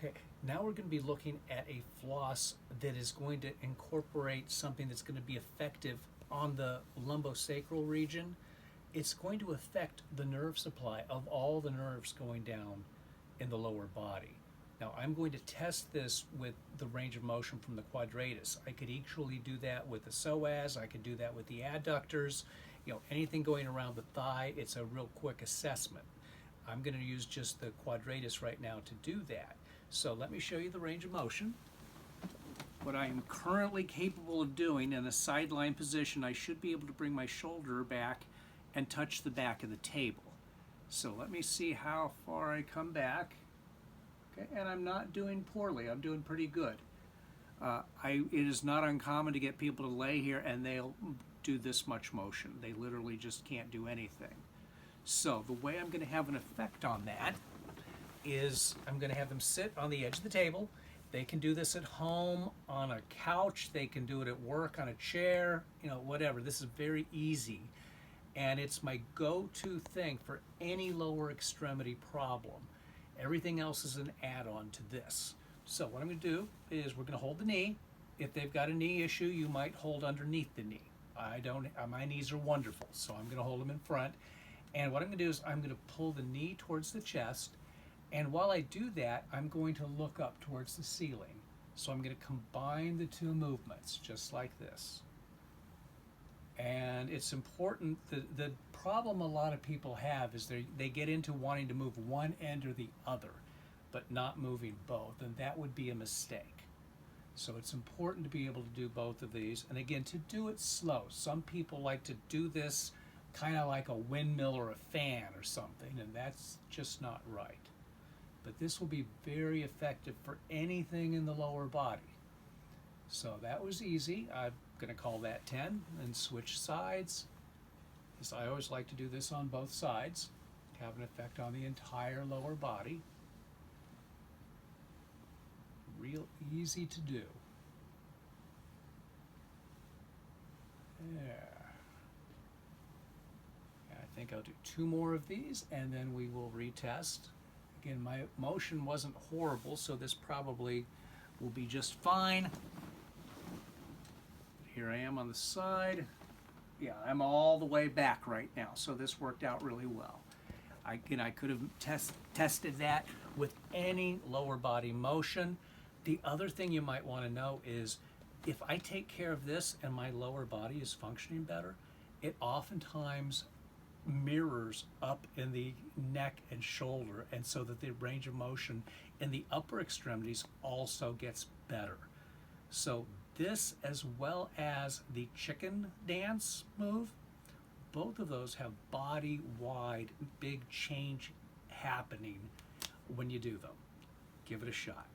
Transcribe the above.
Okay, now we're going to be looking at a floss that is going to incorporate something that's going to be effective on the lumbosacral region. It's going to affect the nerve supply of all the nerves going down in the lower body. Now I'm going to test this with the range of motion from the quadratus. I could actually do that with the psoas, I could do that with the adductors, anything going around the thigh. It's a real quick assessment. I'm going to use just the quadratus right now to do that. So let me show you the range of motion. What I am currently capable of doing in a sideline position, I should be able to bring my shoulder back and touch the back of the table. So let me see how far I come back. Okay, and I'm not doing poorly, I'm doing pretty good. It is not uncommon to get people to lay here and they'll do this much motion. They literally just can't do anything. So the way I'm going to have an effect on that is I'm going to have them sit on the edge of the table. They can do this at home, on a couch, they can do it at work, on a chair, whatever. This is very easy. And it's my go-to thing for any lower extremity problem. Everything else is an add-on to this. So what I'm going to do is we're going to hold the knee. If they've got a knee issue, you might hold underneath the knee. I don't. My knees are wonderful, so I'm going to hold them in front. And what I'm going to do is I'm going to pull the knee towards the chest. And while I do that, I'm going to look up towards the ceiling. So I'm going to combine the two movements, just like this. And it's important, the problem a lot of people have is they get into wanting to move one end or the other, but not moving both, and that would be a mistake. So it's important to be able to do both of these, and again, to do it slow. Some people like to do this kind of like a windmill or a fan or something, and that's just not right. But this will be very effective for anything in the lower body. So that was easy. I'm going to call that 10 and switch sides. Because I always like to do this on both sides, have an effect on the entire lower body. Real easy to do. There. And I think I'll do 2 more of these and then we will retest. Again, my motion wasn't horrible, so this probably will be just fine. Here I am on the side. Yeah, I'm all the way back right now, so this worked out really well. I could have tested that with any lower body motion. The other thing you might want to know is if I take care of this and my lower body is functioning better, it oftentimes mirrors up in the neck and shoulder, and so that the range of motion in the upper extremities also gets better. So this, as well as the chicken dance move, both of those have body-wide big change happening when you do them. Give it a shot.